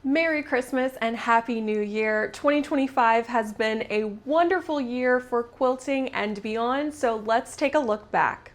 Merry Christmas and Happy New Year. 2025 has been a wonderful year for quilting and beyond, so let's take a look back.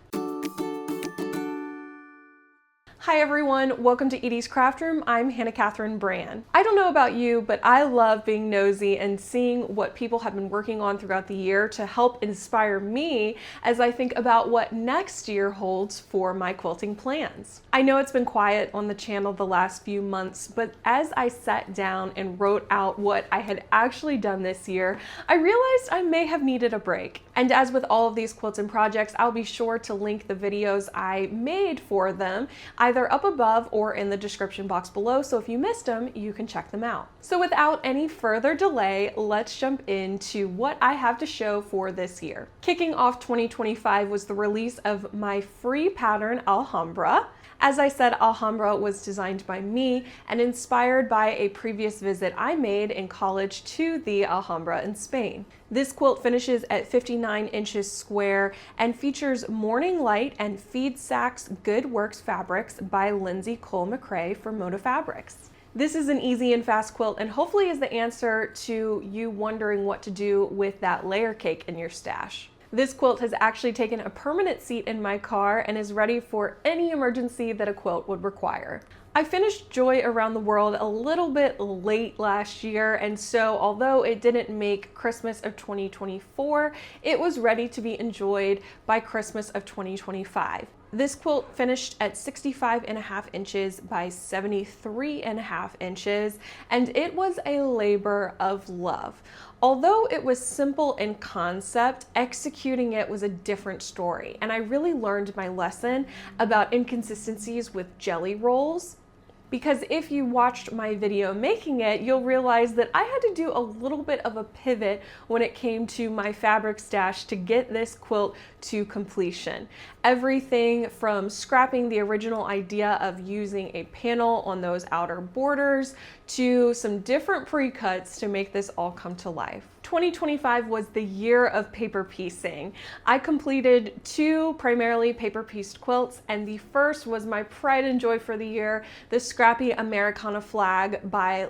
Hi everyone, welcome to Eaddy's Craft Room. I'm Hannah Catherine Brand. I don't know about you, but I love being nosy and seeing what people have been working on throughout the year to help inspire me as I think about what next year holds for my quilting plans. I know it's been quiet on the channel the last few months, but as I sat down and wrote out what I had actually done this year, I realized I may have needed a break. And as with all of these quilting projects, I'll be sure to link the videos I made for them, either up above or in the description box below, so if you missed them, you can check them out. So without any further delay, let's jump into what I have to show for this year. Kicking off 2025 was the release of my free pattern, Alhambra. As I said, Alhambra was designed by me and inspired by a previous visit I made in college to the Alhambra in Spain. This quilt finishes at 59 inches square and features Morning Light and Feed Sacks Good Works fabrics by Linzee Kull McCray for Moda Fabrics. This is an easy and fast quilt and hopefully is the answer to you wondering what to do with that layer cake in your stash. This quilt has actually taken a permanent seat in my car and is ready for any emergency that a quilt would require. I finished Joy Around the World a little bit late last year, and so although it didn't make Christmas of 2024, it was ready to be enjoyed by Christmas of 2025. This quilt finished at 65.5 inches by 73.5 inches, and it was a labor of love. Although it was simple in concept, executing it was a different story, and I really learned my lesson about inconsistencies with jelly rolls. Because if you watched my video making it, you'll realize that I had to do a little bit of a pivot when it came to my fabric stash to get this quilt to completion. Everything from scrapping the original idea of using a panel on those outer borders to some different pre-cuts to make this all come to life. 2025 was the year of paper piecing. I completed 2 primarily paper pieced quilts, and the first was my pride and joy for the year, the Scrappy Americana flag by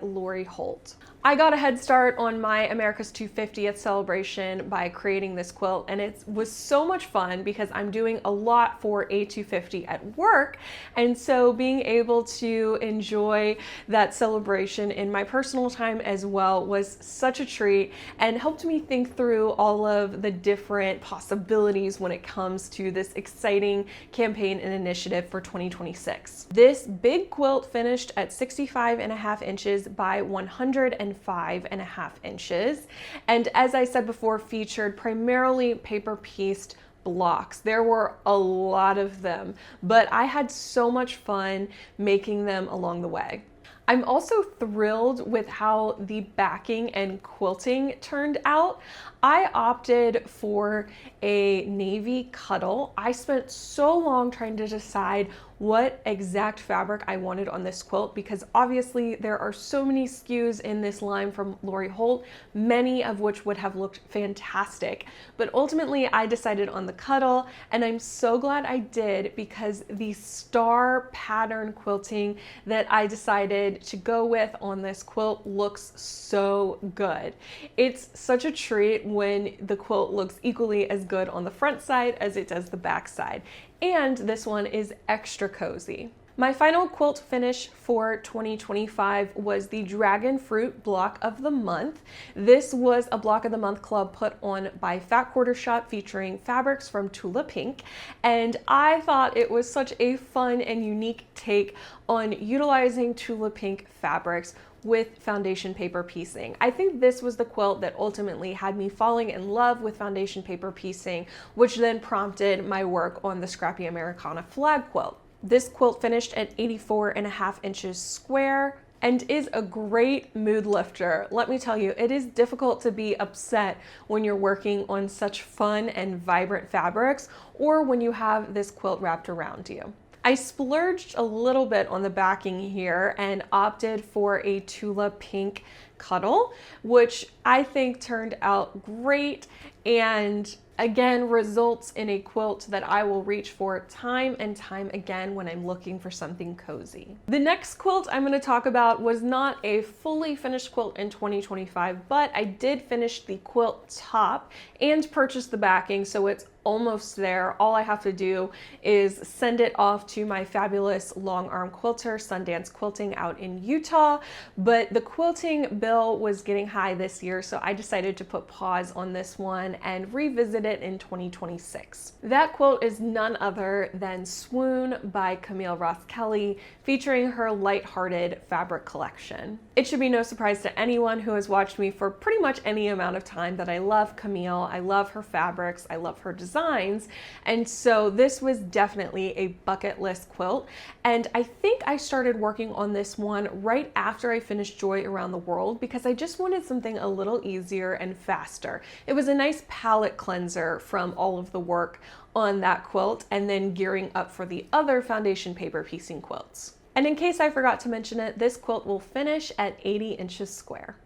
Holt. I got a head start on my America's 250th celebration by creating this quilt, and it was so much fun because I'm doing a lot for A250 at work, and so being able to enjoy that celebration in my personal time as well was such a treat and helped me think through all of the different possibilities when it comes to this exciting campaign and initiative for 2026. This big quilt finished at 65.5 inches by 105.5 inches, and as I said before, featured primarily paper pieced blocks. There were a lot of them, but I had so much fun making them along the way. I'm also thrilled with how the backing and quilting turned out. I opted for a navy cuddle. I spent so long trying to decide what exact fabric I wanted on this quilt because obviously there are so many SKUs in this line from Holt, many of which would have looked fantastic. But ultimately I decided on the cuddle, and I'm so glad I did because the star pattern quilting that I decided to go with on this quilt looks so good. It's such a treat when the quilt looks equally as good on the front side as it does the back side. And this one is extra cozy. My final quilt finish for 2025 was the Dragon Fruit Block of the Month. This was a Block of the Month club put on by Fat Quarter Shop featuring fabrics from Tula Pink, and I thought it was such a fun and unique take on utilizing Tula Pink fabrics with foundation paper piecing. I think this was the quilt that ultimately had me falling in love with foundation paper piecing, which then prompted my work on the Scrappy Americana flag quilt. This quilt finished at 84.5 inches square and is a great mood lifter. Let me tell you, it is difficult to be upset when you're working on such fun and vibrant fabrics or when you have this quilt wrapped around you. I splurged a little bit on the backing here and opted for a Tula Pink cuddle, which I think turned out great and again results in a quilt that I will reach for time and time again when I'm looking for something cozy. The next quilt I'm going to talk about was not a fully finished quilt in 2025, but I did finish the quilt top and purchase the backing, so it's almost there. All I have to do is send it off to my fabulous long arm quilter, Sundance Quilting, out in Utah. But the quilting bill was getting high this year, so I decided to put pause on this one and revisit it in 2026. That quilt is none other than Swoon by Camille Roskelley, featuring her Lighthearted fabric collection. It should be no surprise to anyone who has watched me for pretty much any amount of time that I love Camille. I love her fabrics, I love her designs, and so this was definitely a bucket list quilt. And I think I started working on this one right after I finished Joy Around the World because I just wanted something a little easier and faster. It was a nice palette cleanser from all of the work on that quilt and then gearing up for the other foundation paper piecing quilts. And in case I forgot to mention it, this quilt will finish at 80 inches square.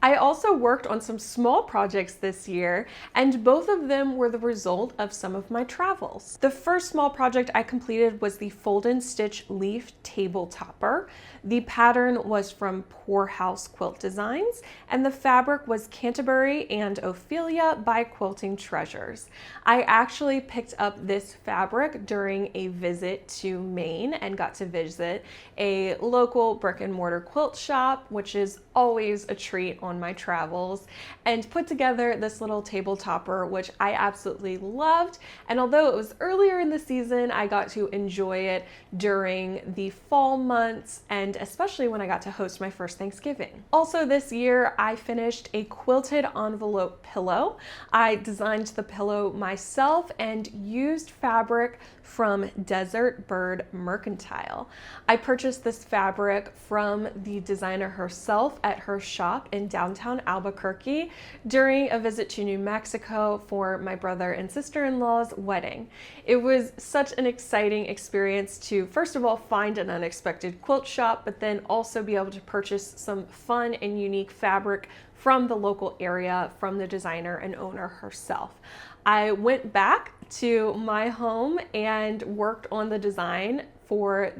I also worked on some small projects this year, and both of them were the result of some of my travels. The first small project I completed was the fold and stitch leaf table topper. The pattern was from Poorhouse Quilt Designs, and the fabric was Canterbury and Ophelia by Quilting Treasures. I actually picked up this fabric during a visit to Maine and got to visit a local brick and mortar quilt shop, which is always a treat on my travels, and put together this little table topper, which I absolutely loved. And although it was earlier in the season, I got to enjoy it during the fall months, and especially when I got to host my first Thanksgiving. Also this year, I finished a quilted envelope pillow. I designed the pillow myself and used fabric from Desert Bird Mercantile. I purchased this fabric from the designer herself at her shop in downtown Albuquerque during a visit to New Mexico for my brother and sister-in-law's wedding. It was such an exciting experience to, first of all, find an unexpected quilt shop, but then also be able to purchase some fun and unique fabric from the local area from the designer and owner herself. I went back to my home and worked on the design for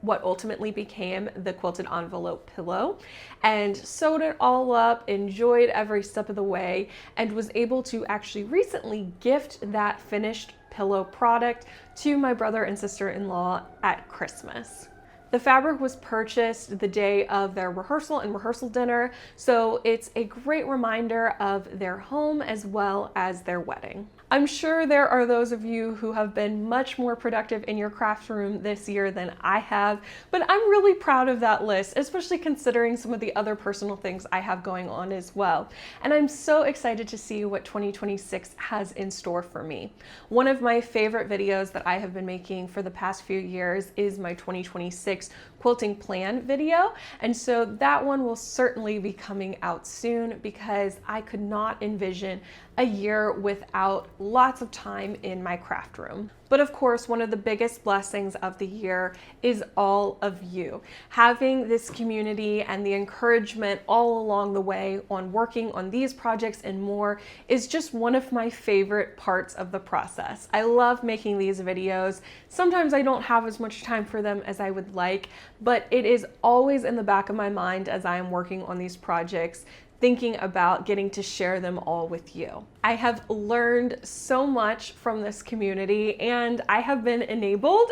what ultimately became the quilted envelope pillow, and sewed it all up, enjoyed every step of the way, and was able to actually recently gift that finished pillow product to my brother and sister-in-law at Christmas. The fabric was purchased the day of their rehearsal and rehearsal dinner, so it's a great reminder of their home as well as their wedding. I'm sure there are those of you who have been much more productive in your craft room this year than I have, but I'm really proud of that list, especially considering some of the other personal things I have going on as well. And I'm so excited to see what 2026 has in store for me. One of my favorite videos that I have been making for the past few years is my 2026 quilting plan video, and so that one will certainly be coming out soon because I could not envision a year without lots of time in my craft room. But of course, one of the biggest blessings of the year is all of you. Having this community and the encouragement all along the way on working on these projects and more is just one of my favorite parts of the process. I love making these videos. Sometimes I don't have as much time for them as I would like, but it is always in the back of my mind as I am working on these projects, thinking about getting to share them all with you. I have learned so much from this community, and I have been enabled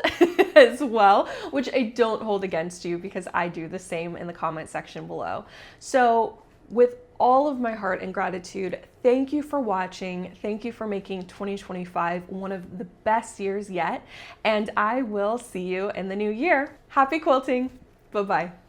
as well, which I don't hold against you because I do the same in the comment section below. So with all of my heart and gratitude, thank you for watching. Thank you for making 2025 one of the best years yet, and I will see you in the new year. Happy quilting. Bye-bye.